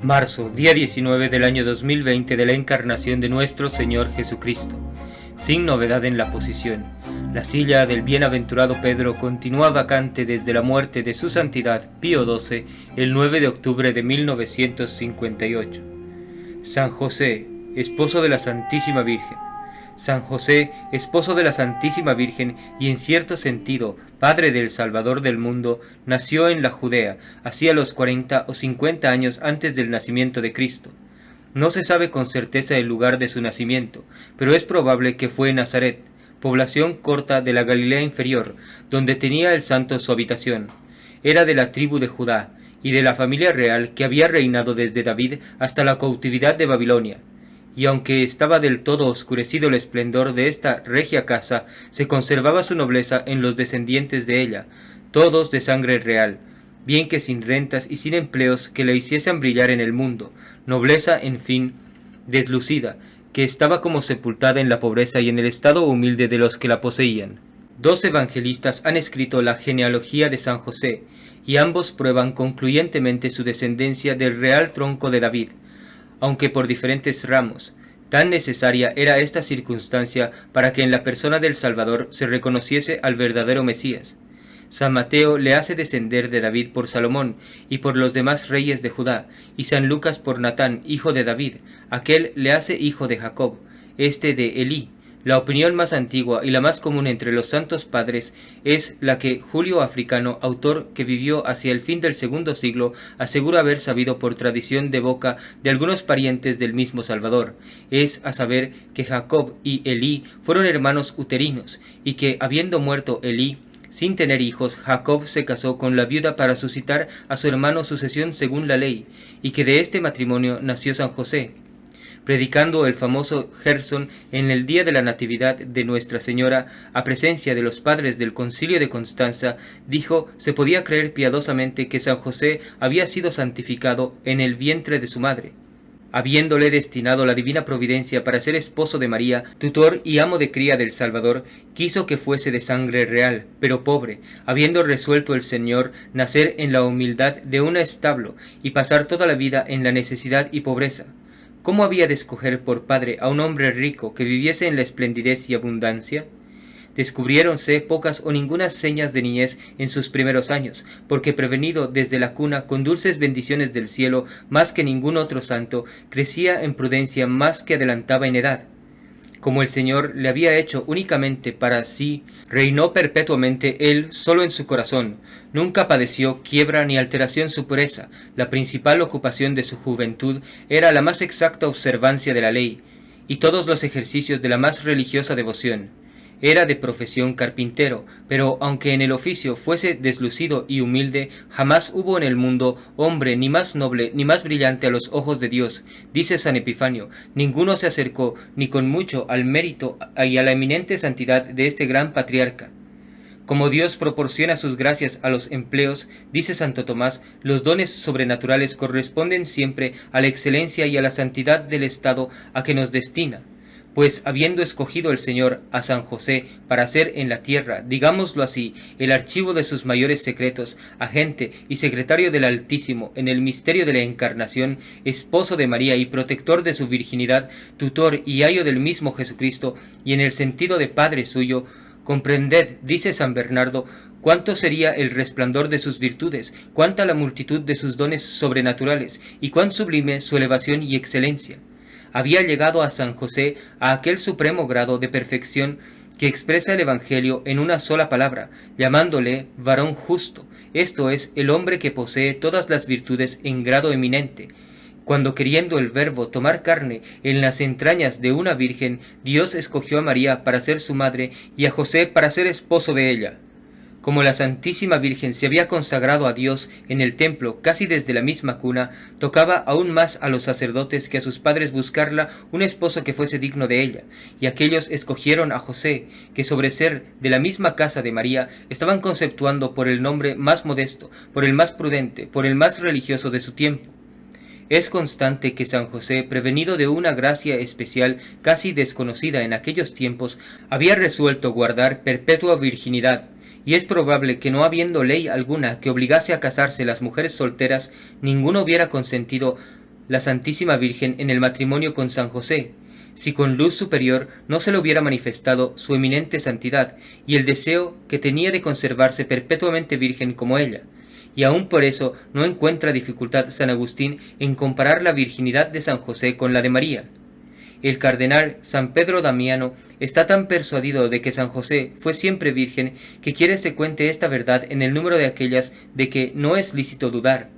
Marzo, día 19 del año 2020 de la encarnación de nuestro Señor Jesucristo. Sin novedad en la posición, la silla del bienaventurado Pedro continúa vacante desde la muerte de su santidad Pío XII el 9 de octubre de 1958. San José, esposo de la Santísima Virgen. San José, esposo de la Santísima Virgen y en cierto sentido padre del Salvador del mundo, nació en la Judea, hacia los 40 o 50 años antes del nacimiento de Cristo. No se sabe con certeza el lugar de su nacimiento, pero es probable que fue en Nazaret, población corta de la Galilea inferior, donde tenía el santo su habitación. Era de la tribu de Judá, y de la familia real que había reinado desde David hasta la cautividad de Babilonia. Y aunque estaba del todo oscurecido el esplendor de esta regia casa, se conservaba su nobleza en los descendientes de ella, todos de sangre real, bien que sin rentas y sin empleos que le hiciesen brillar en el mundo, nobleza, en fin, deslucida, que estaba como sepultada en la pobreza y en el estado humilde de los que la poseían. 2 evangelistas han escrito la genealogía de San José, y ambos prueban concluyentemente su descendencia del real tronco de David, aunque por diferentes ramos. Tan necesaria era esta circunstancia para que en la persona del Salvador se reconociese al verdadero Mesías. San Mateo le hace descender de David por Salomón y por los demás reyes de Judá, y San Lucas por Natán, hijo de David, aquel le hace hijo de Jacob, este de Elí. La opinión más antigua y la más común entre los santos padres es la que Julio Africano, autor que vivió hacia el fin del segundo siglo, asegura haber sabido por tradición de boca de algunos parientes del mismo Salvador, es a saber que Jacob y Elí fueron hermanos uterinos, y que habiendo muerto Elí, sin tener hijos, Jacob se casó con la viuda para suscitar a su hermano sucesión según la ley, y que de este matrimonio nació San José. Predicando el famoso Gerson en el día de la Natividad de Nuestra Señora, a presencia de los padres del Concilio de Constanza, dijo: se podía creer piadosamente que San José había sido santificado en el vientre de su madre, habiéndole destinado la divina providencia para ser esposo de María, tutor y amo de cría del Salvador. Quiso que fuese de sangre real, pero pobre, habiendo resuelto el Señor nacer en la humildad de un establo y pasar toda la vida en la necesidad y pobreza. ¿Cómo había de escoger por padre a un hombre rico que viviese en la esplendidez y abundancia? Descubriéronse pocas o ningunas señas de niñez en sus primeros años, porque prevenido desde la cuna con dulces bendiciones del cielo más que ningún otro santo, crecía en prudencia más que adelantaba en edad. Como el Señor le había hecho únicamente para sí, reinó perpetuamente él solo en su corazón. Nunca padeció quiebra ni alteración su pureza. La principal ocupación de su juventud era la más exacta observancia de la ley, y todos los ejercicios de la más religiosa devoción. Era de profesión carpintero, pero aunque en el oficio fuese deslucido y humilde, jamás hubo en el mundo hombre ni más noble ni más brillante a los ojos de Dios. Dice San Epifanio: ninguno se acercó ni con mucho al mérito y a la eminente santidad de este gran patriarca. Como Dios proporciona sus gracias a los empleos, dice Santo Tomás, los dones sobrenaturales corresponden siempre a la excelencia y a la santidad del estado a que nos destina. Pues habiendo escogido el Señor a San José para ser en la tierra, digámoslo así, el archivo de sus mayores secretos, agente y secretario del Altísimo en el misterio de la Encarnación, esposo de María y protector de su virginidad, tutor y ayo del mismo Jesucristo, y en el sentido de Padre suyo, comprended, dice San Bernardo, cuánto sería el resplandor de sus virtudes, cuánta la multitud de sus dones sobrenaturales, y cuán sublime su elevación y excelencia. Había llegado a San José a aquel supremo grado de perfección que expresa el Evangelio en una sola palabra, llamándole varón justo, esto es, el hombre que posee todas las virtudes en grado eminente. Cuando queriendo el Verbo tomar carne en las entrañas de una virgen, Dios escogió a María para ser su madre y a José para ser esposo de ella. Como la Santísima Virgen se había consagrado a Dios en el templo casi desde la misma cuna, tocaba aún más a los sacerdotes que a sus padres buscarla un esposo que fuese digno de ella, y aquellos escogieron a José, que sobre ser de la misma casa de María, estaban conceptuando por el nombre más modesto, por el más prudente, por el más religioso de su tiempo. Es constante que San José, prevenido de una gracia especial casi desconocida en aquellos tiempos, había resuelto guardar perpetua virginidad, y es probable que no habiendo ley alguna que obligase a casarse las mujeres solteras, ninguno hubiera consentido la Santísima Virgen en el matrimonio con San José, si con luz superior no se le hubiera manifestado su eminente santidad y el deseo que tenía de conservarse perpetuamente virgen como ella, y aun por eso no encuentra dificultad San Agustín en comparar la virginidad de San José con la de María. El cardenal San Pedro Damiano está tan persuadido de que San José fue siempre virgen que quiere se cuente esta verdad en el número de aquellas de que no es lícito dudar.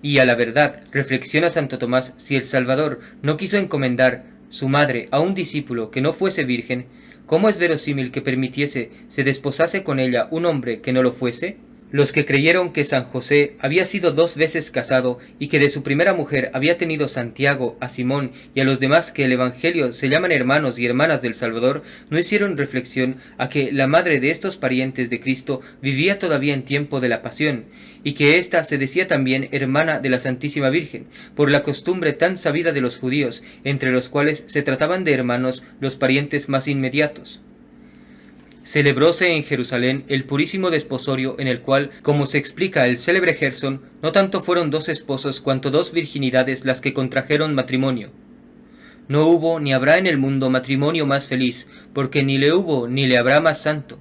Y a la verdad, reflexiona Santo Tomás, si el Salvador no quiso encomendar su madre a un discípulo que no fuese virgen, ¿cómo es verosímil que permitiese se desposase con ella un hombre que no lo fuese? Los que creyeron que San José había sido 2 veces casado y que de su primera mujer había tenido Santiago, a Simón y a los demás que el Evangelio se llaman hermanos y hermanas del Salvador, no hicieron reflexión a que la madre de estos parientes de Cristo vivía todavía en tiempo de la pasión, y que ésta se decía también hermana de la Santísima Virgen, por la costumbre tan sabida de los judíos, entre los cuales se trataban de hermanos los parientes más inmediatos. Celebróse en Jerusalén el purísimo desposorio en el cual, como se explica el célebre Gerson, no tanto fueron 2 esposos cuanto 2 virginidades las que contrajeron matrimonio. No hubo ni habrá en el mundo matrimonio más feliz, porque ni le hubo ni le habrá más santo.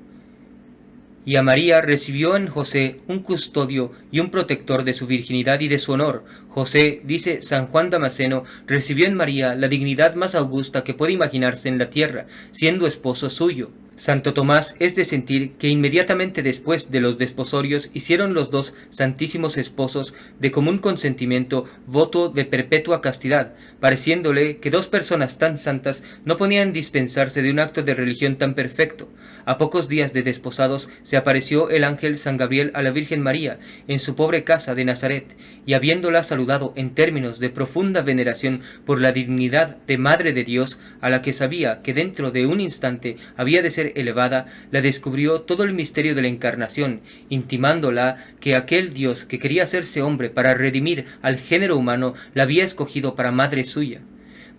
Y a María recibió en José un custodio y un protector de su virginidad y de su honor. José, dice San Juan Damasceno, recibió en María la dignidad más augusta que puede imaginarse en la tierra, siendo esposo suyo. Santo Tomás es de sentir que inmediatamente después de los desposorios hicieron los 2 santísimos esposos de común consentimiento voto de perpetua castidad, pareciéndole que 2 personas tan santas no podían dispensarse de un acto de religión tan perfecto. A pocos días de desposados se apareció el ángel San Gabriel a la Virgen María en su pobre casa de Nazaret, y habiéndola saludado en términos de profunda veneración por la dignidad de Madre de Dios, a la que sabía que dentro de un instante había de ser elevada, la descubrió todo el misterio de la encarnación, intimándola que aquel Dios que quería hacerse hombre para redimir al género humano la había escogido para madre suya.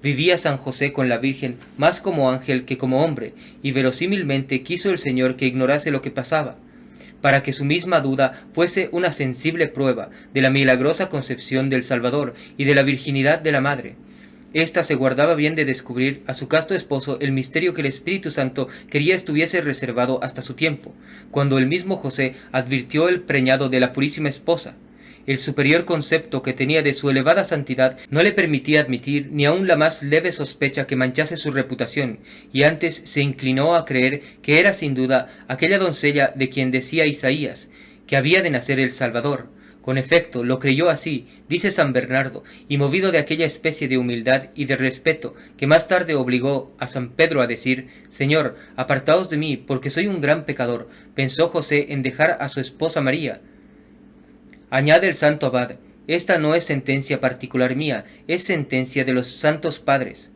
Vivía San José con la Virgen más como ángel que como hombre, y verosímilmente quiso el Señor que ignorase lo que pasaba, para que su misma duda fuese una sensible prueba de la milagrosa concepción del Salvador y de la virginidad de la Madre. Esta se guardaba bien de descubrir a su casto esposo el misterio que el Espíritu Santo quería estuviese reservado hasta su tiempo, cuando el mismo José advirtió el preñado de la purísima esposa. El superior concepto que tenía de su elevada santidad no le permitía admitir ni aun la más leve sospecha que manchase su reputación, y antes se inclinó a creer que era sin duda aquella doncella de quien decía Isaías, que había de nacer el Salvador. Con efecto, lo creyó así, dice San Bernardo, y movido de aquella especie de humildad y de respeto que más tarde obligó a San Pedro a decir: Señor, apartaos de mí, porque soy un gran pecador, pensó José en dejar a su esposa María. Añade el santo abad: esta no es sentencia particular mía, es sentencia de los santos padres.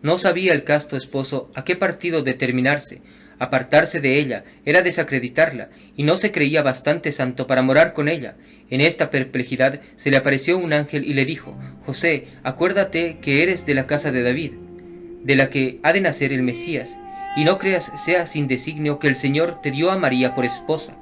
No sabía el casto esposo a qué partido determinarse. Apartarse de ella era desacreditarla, y no se creía bastante santo para morar con ella. En esta perplejidad se le apareció un ángel y le dijo: José, acuérdate que eres de la casa de David, de la que ha de nacer el Mesías, y no creas sea sin designio que el Señor te dio a María por esposa.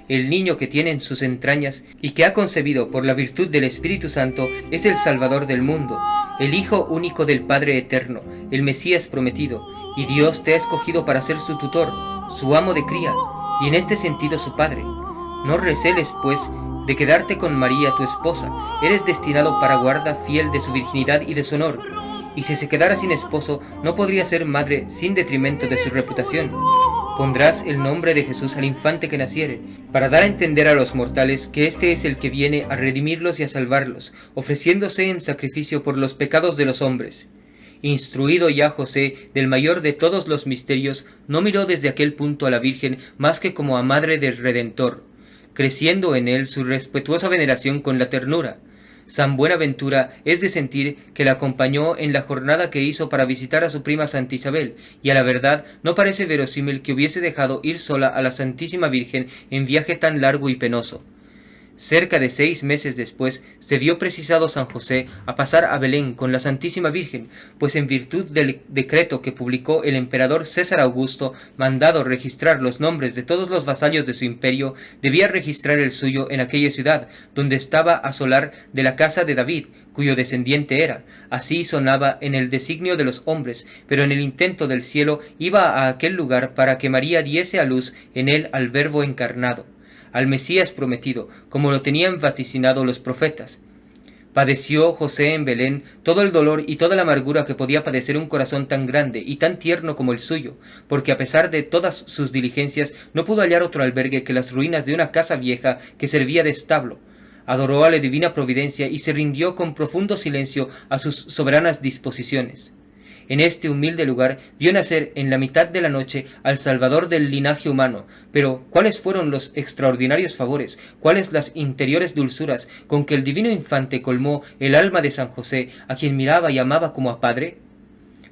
El niño que tiene en sus entrañas y que ha concebido por la virtud del Espíritu Santo es el Salvador del mundo, el Hijo único del Padre eterno, el Mesías prometido, y Dios te ha escogido para ser su tutor, su amo de cría, y en este sentido su padre. No receles, pues, de quedarte con María tu esposa, eres destinado para guarda fiel de su virginidad y de su honor, y si se quedara sin esposo, no podría ser madre sin detrimento de su reputación. Pondrás el nombre de Jesús al infante que naciere, para dar a entender a los mortales que éste es el que viene a redimirlos y a salvarlos, ofreciéndose en sacrificio por los pecados de los hombres. Instruido ya José del mayor de todos los misterios, no miró desde aquel punto a la Virgen más que como a madre del Redentor, creciendo en él su respetuosa veneración con la ternura. San Buenaventura es de sentir que la acompañó en la jornada que hizo para visitar a su prima Santa Isabel, y a la verdad no parece verosímil que hubiese dejado ir sola a la Santísima Virgen en viaje tan largo y penoso. Cerca de 6 meses después, se vio precisado San José a pasar a Belén con la Santísima Virgen, pues en virtud del decreto que publicó el emperador César Augusto, mandado registrar los nombres de todos los vasallos de su imperio, debía registrar el suyo en aquella ciudad, donde estaba a solar de la casa de David, cuyo descendiente era. Así sonaba en el designio de los hombres, pero en el intento del cielo iba a aquel lugar para que María diese a luz en él al Verbo encarnado, al Mesías prometido, como lo tenían vaticinado los profetas. Padeció José en Belén todo el dolor y toda la amargura que podía padecer un corazón tan grande y tan tierno como el suyo, porque a pesar de todas sus diligencias no pudo hallar otro albergue que las ruinas de una casa vieja que servía de establo. Adoró a la divina providencia y se rindió con profundo silencio a sus soberanas disposiciones. En este humilde lugar vio nacer en la mitad de la noche al Salvador del linaje humano, pero ¿cuáles fueron los extraordinarios favores, cuáles las interiores dulzuras con que el divino infante colmó el alma de San José, a quien miraba y amaba como a padre?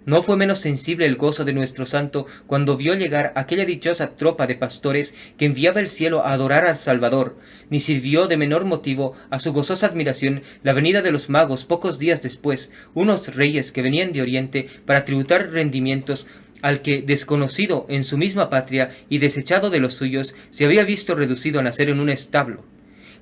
No fue menos sensible el gozo de nuestro santo cuando vio llegar aquella dichosa tropa de pastores que enviaba el cielo a adorar al Salvador, ni sirvió de menor motivo a su gozosa admiración la venida de los magos pocos días después, unos reyes que venían de Oriente para tributar rendimientos al que, desconocido en su misma patria y desechado de los suyos, se había visto reducido a nacer en un establo.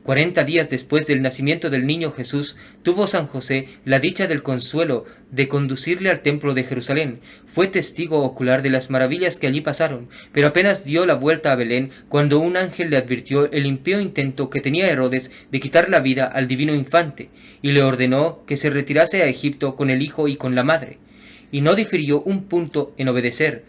40 días después del nacimiento del niño Jesús, tuvo San José la dicha del consuelo de conducirle al templo de Jerusalén. Fue testigo ocular de las maravillas que allí pasaron, pero apenas dio la vuelta a Belén cuando un ángel le advirtió el impío intento que tenía Herodes de quitar la vida al divino infante, y le ordenó que se retirase a Egipto con el hijo y con la madre. Y no difirió un punto en obedecer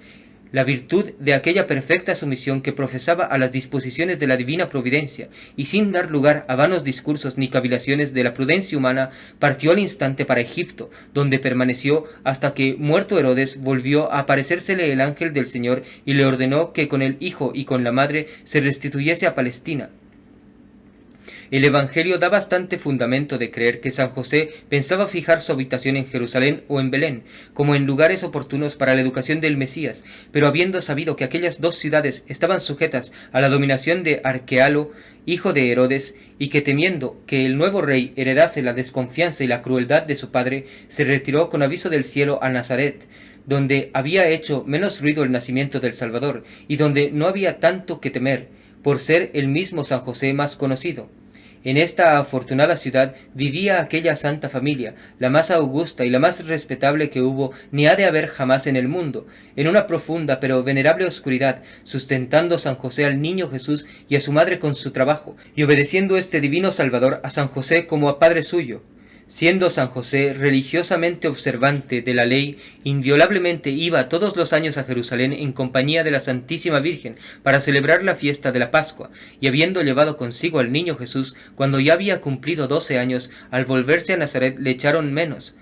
la virtud de aquella perfecta sumisión que profesaba a las disposiciones de la divina providencia, y sin dar lugar a vanos discursos ni cavilaciones de la prudencia humana, partió al instante para Egipto, donde permaneció hasta que, muerto Herodes, volvió a aparecérsele el ángel del Señor y le ordenó que con el hijo y con la madre se restituyese a Palestina. El Evangelio da bastante fundamento de creer que San José pensaba fijar su habitación en Jerusalén o en Belén, como en lugares oportunos para la educación del Mesías, pero habiendo sabido que aquellas dos ciudades estaban sujetas a la dominación de Arquelao, hijo de Herodes, y que temiendo que el nuevo rey heredase la desconfianza y la crueldad de su padre, se retiró con aviso del cielo a Nazaret, donde había hecho menos ruido el nacimiento del Salvador, y donde no había tanto que temer, por ser el mismo San José más conocido. En esta afortunada ciudad vivía aquella santa familia, la más augusta y la más respetable que hubo ni ha de haber jamás en el mundo, en una profunda pero venerable oscuridad, sustentando San José al niño Jesús y a su madre con su trabajo, y obedeciendo este divino Salvador a San José como a padre suyo. Siendo San José religiosamente observante de la ley, inviolablemente iba todos los años a Jerusalén en compañía de la Santísima Virgen para celebrar la fiesta de la Pascua, y habiendo llevado consigo al niño Jesús, cuando ya había cumplido 12 años, al volverse a Nazaret le echaron menos.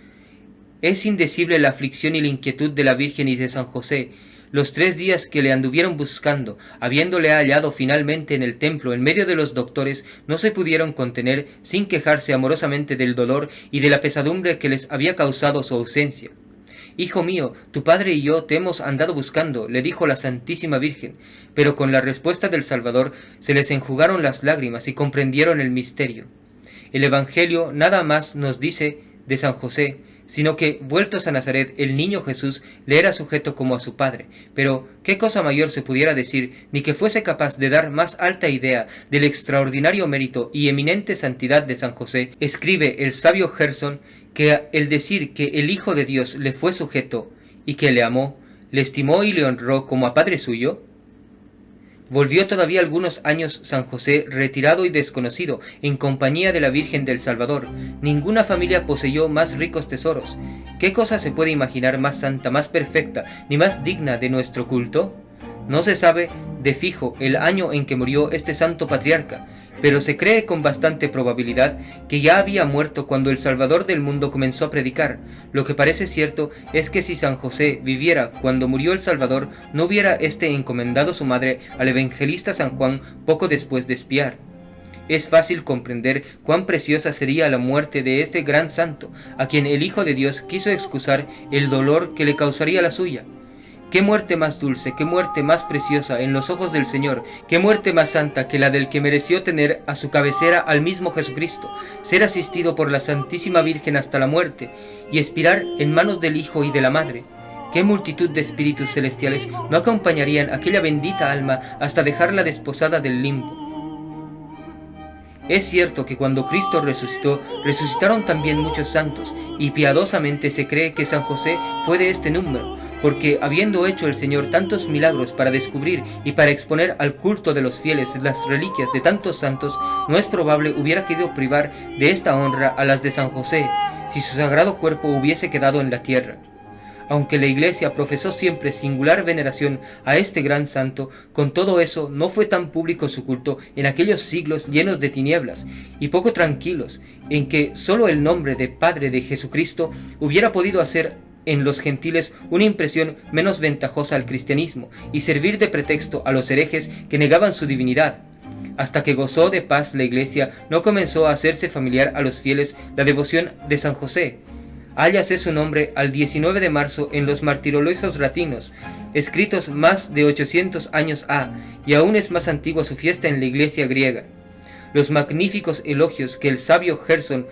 Es indecible la aflicción y la inquietud de la Virgen y de San José. Los 3 días que le anduvieron buscando, habiéndole hallado finalmente en el templo en medio de los doctores, no se pudieron contener sin quejarse amorosamente del dolor y de la pesadumbre que les había causado su ausencia. «Hijo mío, tu padre y yo te hemos andado buscando», le dijo la Santísima Virgen, pero con la respuesta del Salvador se les enjugaron las lágrimas y comprendieron el misterio. El Evangelio nada más nos dice de San José, sino que, vueltos a Nazaret, el niño Jesús le era sujeto como a su padre. Pero, ¿qué cosa mayor se pudiera decir, ni que fuese capaz de dar más alta idea del extraordinario mérito y eminente santidad de San José? Escribe el sabio Gerson que el decir que el Hijo de Dios le fue sujeto y que le amó, le estimó y le honró como a padre suyo. Volvió todavía algunos años San José retirado y desconocido, en compañía de la Virgen del Salvador. Ninguna familia poseyó más ricos tesoros. ¿Qué cosa se puede imaginar más santa, más perfecta, ni más digna de nuestro culto? No se sabe de fijo el año en que murió este santo patriarca, pero se cree con bastante probabilidad que ya había muerto cuando el Salvador del mundo comenzó a predicar. Lo que parece cierto es que si San José viviera cuando murió el Salvador, no hubiera éste encomendado su madre al evangelista San Juan poco después de expiar. Es fácil comprender cuán preciosa sería la muerte de este gran santo, a quien el Hijo de Dios quiso excusar el dolor que le causaría la suya. Qué muerte más dulce, qué muerte más preciosa en los ojos del Señor, qué muerte más santa que la del que mereció tener a su cabecera al mismo Jesucristo, ser asistido por la Santísima Virgen hasta la muerte y expirar en manos del Hijo y de la Madre. Qué multitud de espíritus celestiales no acompañarían aquella bendita alma hasta dejarla desposada del limbo. Es cierto que cuando Cristo resucitó, resucitaron también muchos santos, y piadosamente se cree que San José fue de este número, porque habiendo hecho el Señor tantos milagros para descubrir y para exponer al culto de los fieles las reliquias de tantos santos, no es probable hubiera querido privar de esta honra a las de San José, si su sagrado cuerpo hubiese quedado en la tierra. Aunque la Iglesia profesó siempre singular veneración a este gran santo, con todo eso no fue tan público su culto en aquellos siglos llenos de tinieblas y poco tranquilos, en que sólo el nombre de Padre de Jesucristo hubiera podido hacer en los gentiles una impresión menos ventajosa al cristianismo y servir de pretexto a los herejes que negaban su divinidad. Hasta que gozó de paz la Iglesia, no comenzó a hacerse familiar a los fieles la devoción de San José. Hállase su nombre al 19 de marzo en los martirologios latinos, escritos más de 800 años ha, y aún es más antigua su fiesta en la Iglesia griega. Los magníficos elogios que el sabio Gerson,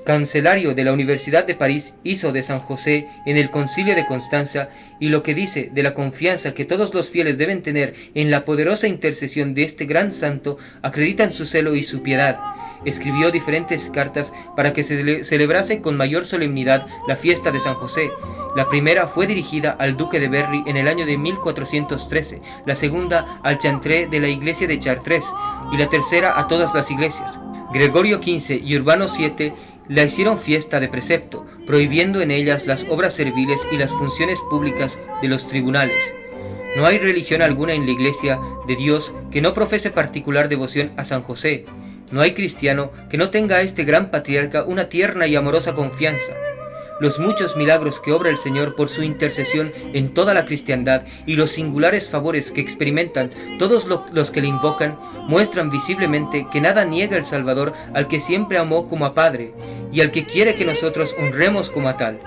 cancelario de la Universidad de París, hizo de San José en el Concilio de Constanza, y lo que dice de la confianza que todos los fieles deben tener en la poderosa intercesión de este gran santo, acreditan su celo y su piedad. Escribió diferentes cartas para que se celebrase con mayor solemnidad la fiesta de San José. La primera fue dirigida al duque de Berry en el año de 1413, la segunda al chantré de la iglesia de Chartres y la tercera a todas las iglesias. Gregorio XV y Urbano VII la hicieron fiesta de precepto, prohibiendo en ellas las obras serviles y las funciones públicas de los tribunales. No hay religión alguna en la Iglesia de Dios que no profese particular devoción a San José. No hay cristiano que no tenga a este gran patriarca una tierna y amorosa confianza. Los muchos milagros que obra el Señor por su intercesión en toda la cristiandad y los singulares favores que experimentan todos los que le invocan, muestran visiblemente que nada niega el Salvador al que siempre amó como a Padre y al que quiere que nosotros honremos como a tal.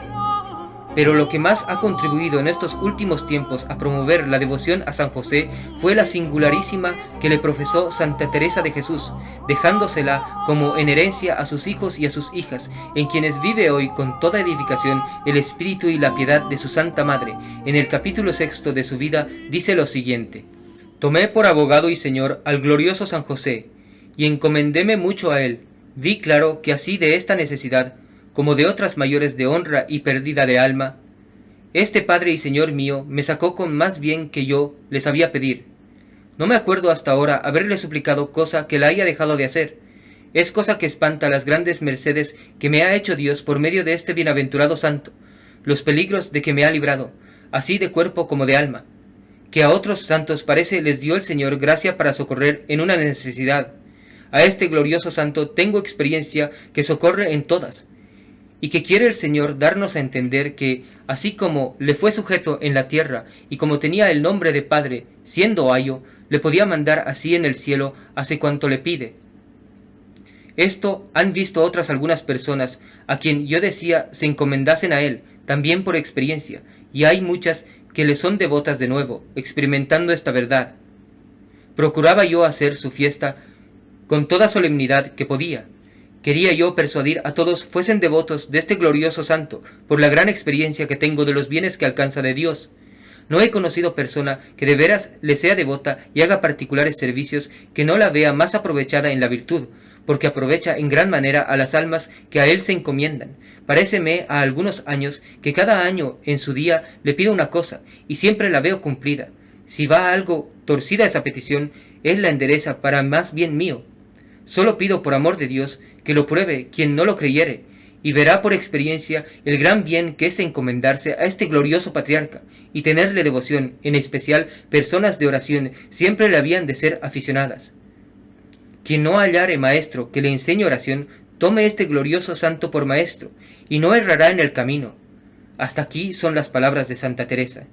Pero lo que más ha contribuido en estos últimos tiempos a promover la devoción a San José fue la singularísima que le profesó Santa Teresa de Jesús, dejándosela como en herencia a sus hijos y a sus hijas, en quienes vive hoy con toda edificación el espíritu y la piedad de su Santa Madre. En el capítulo 6 de su vida dice lo siguiente: «Tomé por abogado y señor al glorioso San José, y encomendéme mucho a él. Vi claro que así de esta necesidad, como de otras mayores de honra y pérdida de alma, este Padre y Señor mío me sacó con más bien que yo le sabía pedir. No me acuerdo hasta ahora haberle suplicado cosa que la haya dejado de hacer. Es cosa que espanta las grandes mercedes que me ha hecho Dios por medio de este bienaventurado santo, los peligros de que me ha librado, así de cuerpo como de alma, que a otros santos parece les dio el Señor gracia para socorrer en una necesidad. A este glorioso santo tengo experiencia que socorre en todas, y que quiere el Señor darnos a entender que, así como le fue sujeto en la tierra, y como tenía el nombre de Padre, siendo ayo, le podía mandar así en el cielo hace cuanto le pide. Esto han visto otras algunas personas, a quien yo decía se encomendasen a él, también por experiencia, y hay muchas que le son devotas de nuevo, experimentando esta verdad. Procuraba yo hacer su fiesta con toda solemnidad que podía. Quería yo persuadir a todos fuesen devotos de este glorioso santo, por la gran experiencia que tengo de los bienes que alcanza de Dios. No he conocido persona que de veras le sea devota y haga particulares servicios que no la vea más aprovechada en la virtud, porque aprovecha en gran manera a las almas que a él se encomiendan. Paréceme a algunos años que cada año en su día le pido una cosa, y siempre la veo cumplida. Si va algo torcida esa petición, él la endereza para más bien mío. Solo pido por amor de Dios que lo pruebe quien no lo creyere, y verá por experiencia el gran bien que es encomendarse a este glorioso patriarca, y tenerle devoción, en especial personas de oración siempre le habían de ser aficionadas. Quien no hallare maestro que le enseñe oración, tome este glorioso santo por maestro, y no errará en el camino. Hasta aquí son las palabras de Santa Teresa.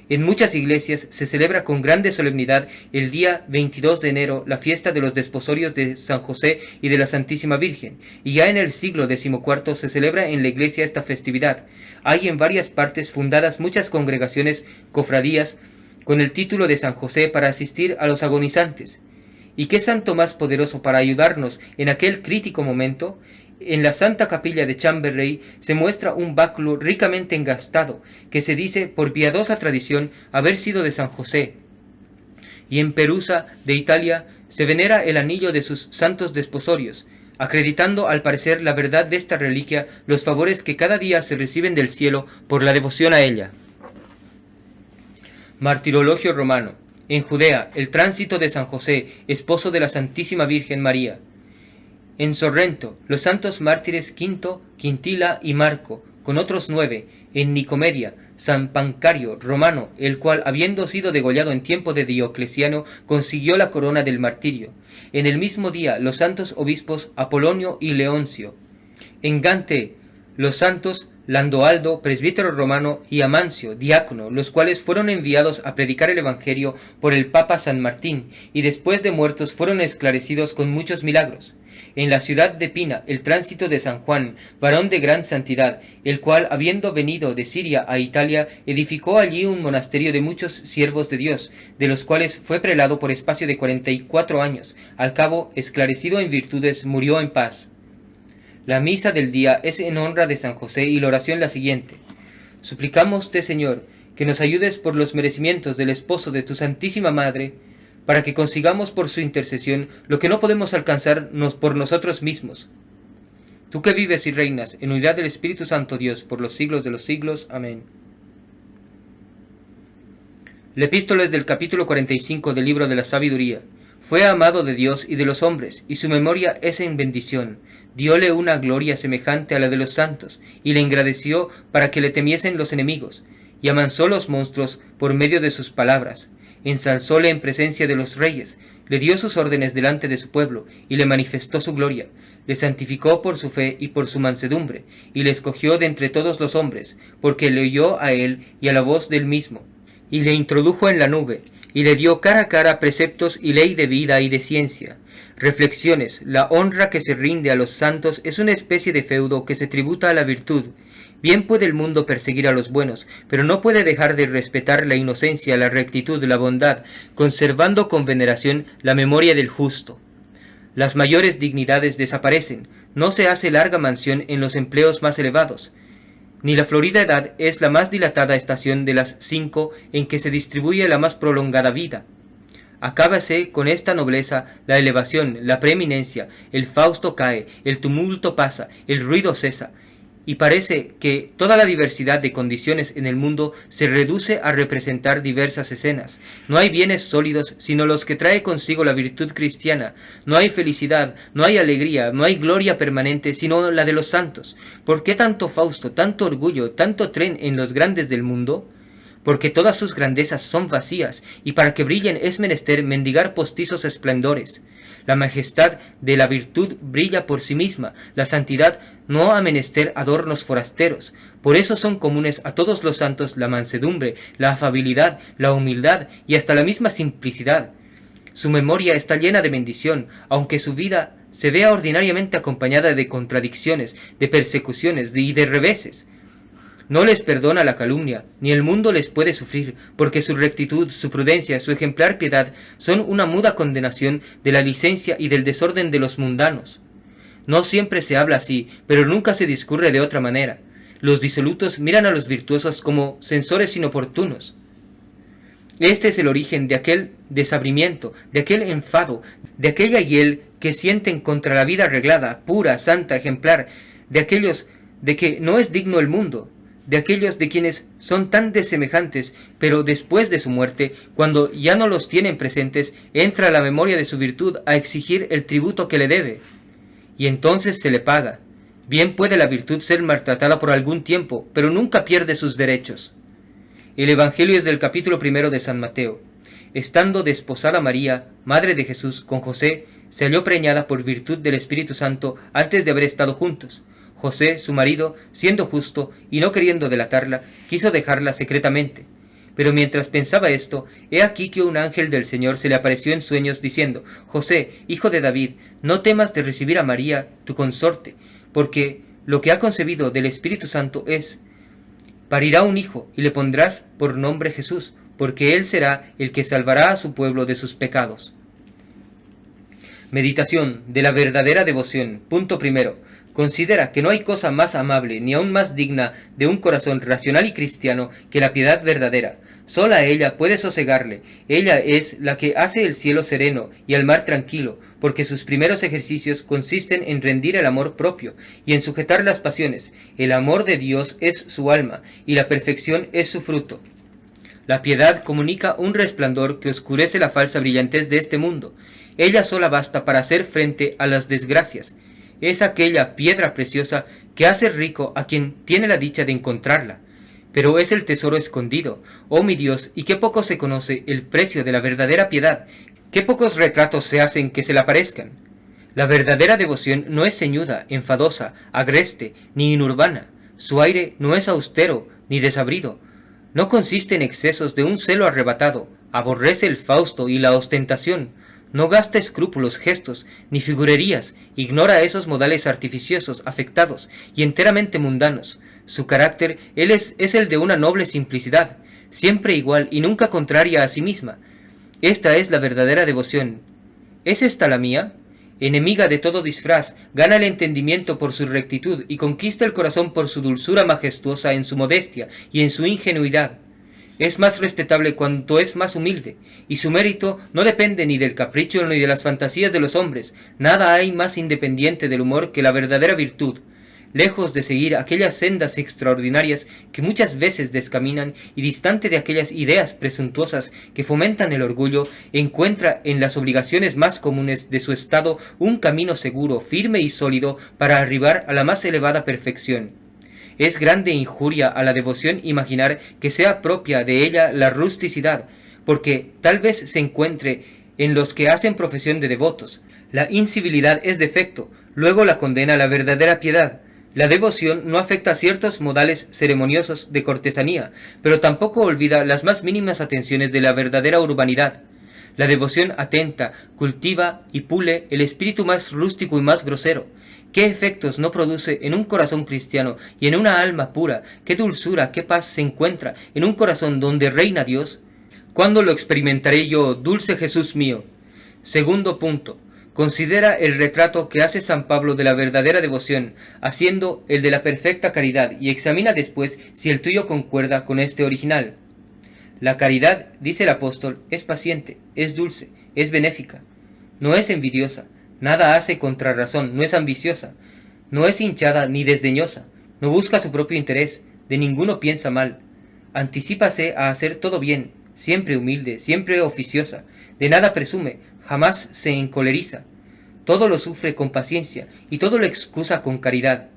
En muchas iglesias se celebra con grande solemnidad el día 22 de enero la fiesta de los desposorios de San José y de la Santísima Virgen, y ya en el siglo XIV se celebra en la iglesia esta festividad. Hay en varias partes fundadas muchas congregaciones, cofradías, con el título de San José para asistir a los agonizantes. ¿Y qué santo más poderoso para ayudarnos en aquel crítico momento? En la Santa Capilla de Chambery se muestra un báculo ricamente engastado, que se dice por piadosa tradición haber sido de San José. Y en Perusa, de Italia, se venera el anillo de sus santos desposorios, acreditando al parecer la verdad de esta reliquia, los favores que cada día se reciben del cielo por la devoción a ella. Martirologio romano. En Judea, el tránsito de San José, esposo de la Santísima Virgen María. En Sorrento, los santos mártires Quinto, Quintila y Marco, con otros 9, en Nicomedia, San Pancario romano, el cual, habiendo sido degollado en tiempo de Diocleciano, consiguió la corona del martirio. En el mismo día, los santos obispos Apolonio y Leoncio. En Gante, los santos Landoaldo, presbítero romano, y Amancio, diácono, los cuales fueron enviados a predicar el Evangelio por el Papa San Martín, y después de muertos fueron esclarecidos con muchos milagros. En la ciudad de Pina, el tránsito de San Juan, varón de gran santidad, el cual, habiendo venido de Siria a Italia, edificó allí un monasterio de muchos siervos de Dios, de los cuales fue prelado por espacio de 44 años. Al cabo, esclarecido en virtudes, murió en paz. La misa del día es en honra de San José y la oración la siguiente. Suplicámoste, Señor, que nos ayudes por los merecimientos del esposo de tu Santísima Madre, para que consigamos por su intercesión lo que no podemos alcanzarnos por nosotros mismos. Tú que vives y reinas en unidad del Espíritu Santo Dios por los siglos de los siglos. Amén. La epístola es del capítulo 45 del libro de la sabiduría. Fue amado de Dios y de los hombres, y su memoria es en bendición. Dióle una gloria semejante a la de los santos, y le engrandeció para que le temiesen los enemigos, y amansó los monstruos por medio de sus palabras. Ensalzóle en presencia de los reyes, le dio sus órdenes delante de su pueblo, y le manifestó su gloria. Le santificó por su fe y por su mansedumbre, y le escogió de entre todos los hombres, porque le oyó a él y a la voz del mismo, y le introdujo en la nube, y le dio cara a cara preceptos y ley de vida y de ciencia. Reflexiones. La honra que se rinde a los santos es una especie de feudo que se tributa a la virtud. Bien puede el mundo perseguir a los buenos, pero no puede dejar de respetar la inocencia, la rectitud, la bondad, conservando con veneración la memoria del justo. Las mayores dignidades desaparecen, no se hace larga mansión en los empleos más elevados, ni la florida edad es la más dilatada estación de las 5 en que se distribuye la más prolongada vida. Acábase con esta nobleza la elevación, la preeminencia, el fausto cae, el tumulto pasa, el ruido cesa, y parece que toda la diversidad de condiciones en el mundo se reduce a representar diversas escenas. No hay bienes sólidos sino los que trae consigo la virtud cristiana. No hay felicidad, no hay alegría, no hay gloria permanente sino la de los santos. ¿Por qué tanto fausto, tanto orgullo, tanto tren en los grandes del mundo? Porque todas sus grandezas son vacías, y para que brillen es menester mendigar postizos esplendores. La majestad de la virtud brilla por sí misma, la santidad no ha menester adornos forasteros. Por eso son comunes a todos los santos la mansedumbre, la afabilidad, la humildad y hasta la misma simplicidad. Su memoria está llena de bendición, aunque su vida se vea ordinariamente acompañada de contradicciones, de persecuciones y de reveses. No les perdona la calumnia, ni el mundo les puede sufrir, porque su rectitud, su prudencia, su ejemplar piedad son una muda condenación de la licencia y del desorden de los mundanos. No siempre se habla así, pero nunca se discurre de otra manera. Los disolutos miran a los virtuosos como censores inoportunos. Este es el origen de aquel desabrimiento, de aquel enfado, de aquella hiel que sienten contra la vida arreglada, pura, santa, ejemplar, de aquellos de que no es digno el mundo, de aquellos de quienes son tan desemejantes, pero después de su muerte, cuando ya no los tienen presentes, entra la memoria de su virtud a exigir el tributo que le debe, y entonces se le paga. Bien puede la virtud ser maltratada por algún tiempo, pero nunca pierde sus derechos. El Evangelio es del capítulo 1 de San Mateo. Estando desposada María, madre de Jesús, con José, se halló preñada por virtud del Espíritu Santo antes de haber estado juntos. José, su marido, siendo justo y no queriendo delatarla, quiso dejarla secretamente. Pero mientras pensaba esto, he aquí que un ángel del Señor se le apareció en sueños diciendo: José, hijo de David, no temas de recibir a María, tu consorte, porque lo que ha concebido del Espíritu Santo parirá un hijo, y le pondrás por nombre Jesús, porque él será el que salvará a su pueblo de sus pecados. Meditación de la verdadera devoción. Punto primero. Considera que no hay cosa más amable ni aún más digna de un corazón racional y cristiano que la piedad verdadera. Sola ella puede sosegarle. Ella es la que hace el cielo sereno y el mar tranquilo, porque sus primeros ejercicios consisten en rendir el amor propio y en sujetar las pasiones. El amor de Dios es su alma y la perfección es su fruto. La piedad comunica un resplandor que oscurece la falsa brillantez de este mundo. Ella sola basta para hacer frente a las desgracias. Es aquella piedra preciosa que hace rico a quien tiene la dicha de encontrarla. Pero es el tesoro escondido. Oh mi Dios, y qué poco se conoce el precio de la verdadera piedad, qué pocos retratos se hacen que se la parezcan. La verdadera devoción no es ceñuda, enfadosa, agreste, ni inurbana. Su aire no es austero, ni desabrido. No consiste en excesos de un celo arrebatado, aborrece el fausto y la ostentación. No gasta escrúpulos, gestos, ni figurerías, ignora esos modales artificiosos, afectados y enteramente mundanos. Su carácter es el de una noble simplicidad, siempre igual y nunca contraria a sí misma. Esta es la verdadera devoción. ¿Es esta la mía? Enemiga de todo disfraz, gana el entendimiento por su rectitud y conquista el corazón por su dulzura majestuosa en su modestia y en su ingenuidad. Es más respetable cuanto es más humilde, y su mérito no depende ni del capricho ni de las fantasías de los hombres. Nada hay más independiente del humor que la verdadera virtud. Lejos de seguir aquellas sendas extraordinarias que muchas veces descaminan y distante de aquellas ideas presuntuosas que fomentan el orgullo, encuentra en las obligaciones más comunes de su estado un camino seguro, firme y sólido para arribar a la más elevada perfección. Es grande injuria a la devoción imaginar que sea propia de ella la rusticidad, porque tal vez se encuentre en los que hacen profesión de devotos. La incivilidad es defecto, luego la condena la verdadera piedad. La devoción no afecta a ciertos modales ceremoniosos de cortesanía, pero tampoco olvida las más mínimas atenciones de la verdadera urbanidad. La devoción atenta, cultiva y pule el espíritu más rústico y más grosero. ¿Qué efectos no produce en un corazón cristiano y en una alma pura? ¿Qué dulzura, qué paz se encuentra en un corazón donde reina Dios? ¿Cuándo lo experimentaré yo, dulce Jesús mío? Segundo punto. Considera el retrato que hace San Pablo de la verdadera devoción, haciendo el de la perfecta caridad, y examina después si el tuyo concuerda con este original. La caridad, dice el apóstol, es paciente, es dulce, es benéfica, no es envidiosa, nada hace contra razón, no es ambiciosa, no es hinchada ni desdeñosa, no busca su propio interés, de ninguno piensa mal, anticípase a hacer todo bien, siempre humilde, siempre oficiosa, de nada presume, jamás se encoleriza, todo lo sufre con paciencia y todo lo excusa con caridad.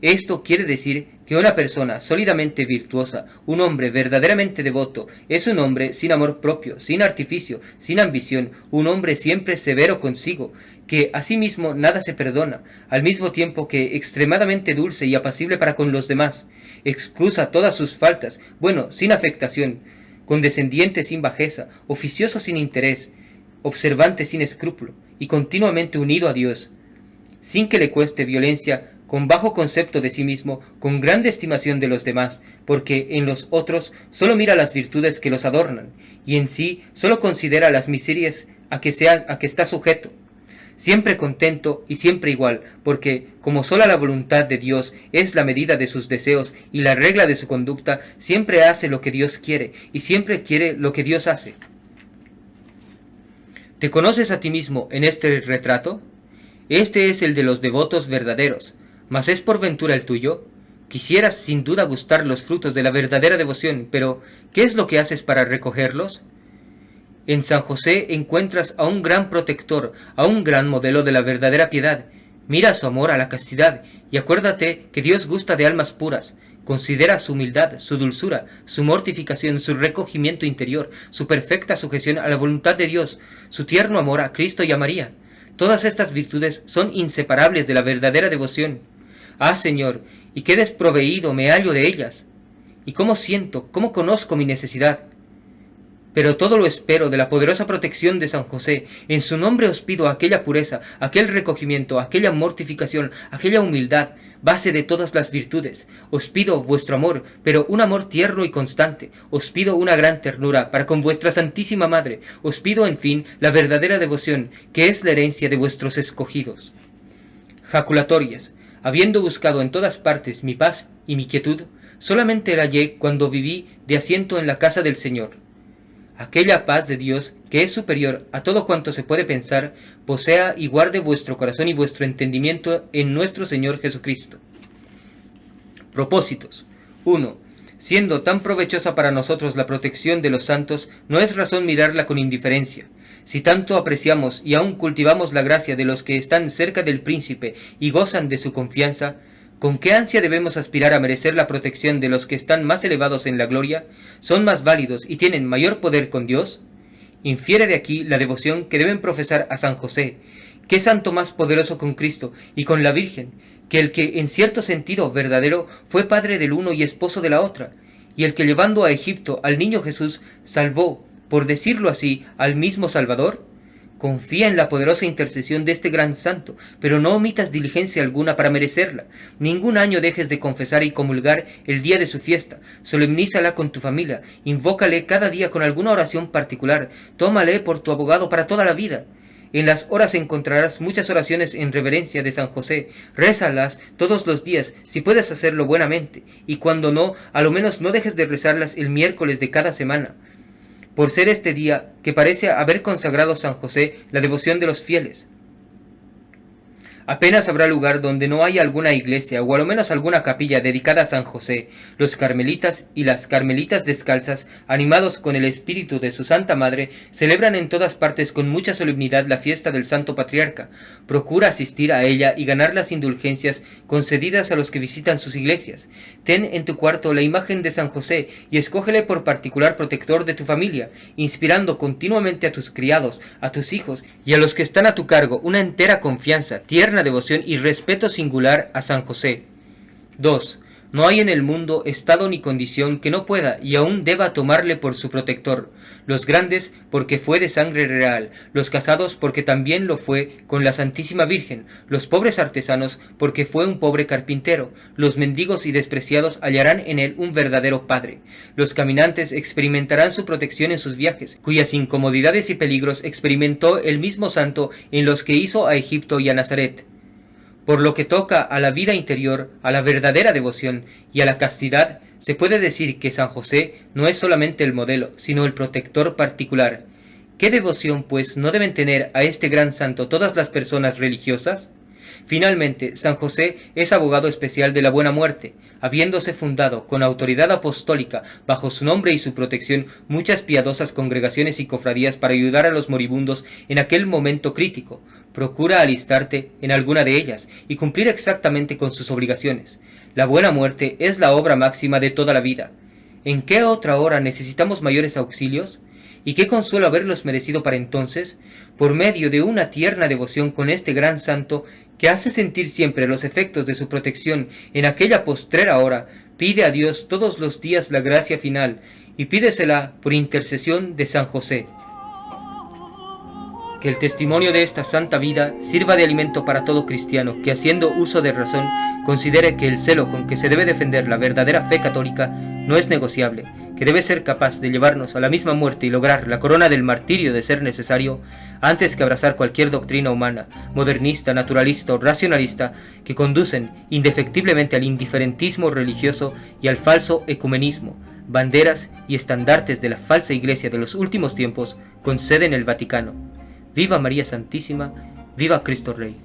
Esto quiere decir que una persona sólidamente virtuosa, un hombre verdaderamente devoto, es un hombre sin amor propio, sin artificio, sin ambición, un hombre siempre severo consigo, que a sí mismo nada se perdona, al mismo tiempo que extremadamente dulce y apacible para con los demás, excusa todas sus faltas, bueno, sin afectación, condescendiente sin bajeza, oficioso sin interés, observante sin escrúpulo, y continuamente unido a Dios, sin que le cueste violencia, con bajo concepto de sí mismo, con grande estimación de los demás, porque en los otros solo mira las virtudes que los adornan, y en sí solo considera las miserias a que está sujeto, siempre contento y siempre igual, porque como sola la voluntad de Dios es la medida de sus deseos y la regla de su conducta, siempre hace lo que Dios quiere, y siempre quiere lo que Dios hace. ¿Te conoces a ti mismo en este retrato? Este es el de los devotos verdaderos, ¿mas es por ventura el tuyo? Quisieras sin duda gustar los frutos de la verdadera devoción, pero ¿qué es lo que haces para recogerlos? En San José encuentras a un gran protector, a un gran modelo de la verdadera piedad. Mira su amor a la castidad y acuérdate que Dios gusta de almas puras. Considera su humildad, su dulzura, su mortificación, su recogimiento interior, su perfecta sujeción a la voluntad de Dios, su tierno amor a Cristo y a María. Todas estas virtudes son inseparables de la verdadera devoción. Ah, Señor, y qué desproveído me hallo de ellas. y cómo siento, cómo conozco mi necesidad. Pero todo lo espero de la poderosa protección de San José. En su nombre os pido aquella pureza, aquel recogimiento, aquella mortificación, aquella humildad, base de todas las virtudes. Os pido vuestro amor, pero un amor tierno y constante. Os pido una gran ternura para con vuestra Santísima Madre. Os pido, en fin, la verdadera devoción, que es la herencia de vuestros escogidos. Jaculatorias. Habiendo buscado en todas partes mi paz y mi quietud, solamente la hallé cuando viví de asiento en la casa del Señor. Aquella paz de Dios, que es superior a todo cuanto se puede pensar, posea y guarde vuestro corazón y vuestro entendimiento en nuestro Señor Jesucristo. Propósitos. 1. Siendo tan provechosa para nosotros la protección de los santos, no es razón mirarla con indiferencia. Si tanto apreciamos y aún cultivamos la gracia de los que están cerca del príncipe y gozan de su confianza, ¿con qué ansia debemos aspirar a merecer la protección de los que están más elevados en la gloria? ¿Son más válidos y tienen mayor poder con Dios? Infiere de aquí la devoción que deben profesar a San José. ¿Qué santo más poderoso con Cristo y con la Virgen, que el que en cierto sentido verdadero fue padre del uno y esposo de la otra, y el que llevando a Egipto al niño Jesús salvó, por decirlo así, al mismo Salvador? Confía en la poderosa intercesión de este gran santo, pero no omitas diligencia alguna para merecerla. Ningún año dejes de confesar y comulgar el día de su fiesta. Solemnízala con tu familia, invócale cada día con alguna oración particular, tómale por tu abogado para toda la vida. En las horas encontrarás muchas oraciones en reverencia de San José. Rézalas todos los días, si puedes hacerlo buenamente, y cuando no, a lo menos no dejes de rezarlas el miércoles de cada semana, por ser este día que parece haber consagrado San José la devoción de los fieles. Apenas habrá lugar donde no haya alguna iglesia o a lo menos alguna capilla dedicada a San José. Los carmelitas y las carmelitas descalzas, animados con el espíritu de su Santa Madre, celebran en todas partes con mucha solemnidad la fiesta del Santo Patriarca. Procura asistir a ella y ganar las indulgencias concedidas a los que visitan sus iglesias. Ten en tu cuarto la imagen de San José y escógele por particular protector de tu familia, inspirando continuamente a tus criados, a tus hijos y a los que están a tu cargo una entera confianza, tierna devoción y respeto singular a San José. 2. No hay en el mundo estado ni condición que no pueda y aún deba tomarle por su protector. Los grandes porque fue de sangre real, los casados porque también lo fue con la Santísima Virgen, los pobres artesanos porque fue un pobre carpintero, los mendigos y despreciados hallarán en él un verdadero padre. Los caminantes experimentarán su protección en sus viajes, cuyas incomodidades y peligros experimentó el mismo santo en los que hizo a Egipto y a Nazaret. Por lo que toca a la vida interior, a la verdadera devoción y a la castidad, se puede decir que San José no es solamente el modelo, sino el protector particular. ¿Qué devoción, pues, no deben tener a este gran santo todas las personas religiosas? Finalmente, San José es abogado especial de la buena muerte, habiéndose fundado con autoridad apostólica bajo su nombre y su protección muchas piadosas congregaciones y cofradías para ayudar a los moribundos en aquel momento crítico. Procura alistarte en alguna de ellas y cumplir exactamente con sus obligaciones. La buena muerte es la obra máxima de toda la vida. ¿En qué otra hora necesitamos mayores auxilios? ¿Y qué consuelo haberlos merecido para entonces? Por medio de una tierna devoción con este gran santo, que hace sentir siempre los efectos de su protección en aquella postrera hora, pide a Dios todos los días la gracia final, y pídesela por intercesión de San José. Que el testimonio de esta santa vida sirva de alimento para todo cristiano que, haciendo uso de razón, considere que el celo con que se debe defender la verdadera fe católica no es negociable, que debe ser capaz de llevarnos a la misma muerte y lograr la corona del martirio de ser necesario, antes que abrazar cualquier doctrina humana, modernista, naturalista o racionalista, que conducen indefectiblemente al indiferentismo religioso y al falso ecumenismo, banderas y estandartes de la falsa iglesia de los últimos tiempos con sede en el Vaticano. ¡Viva María Santísima! ¡Viva Cristo Rey!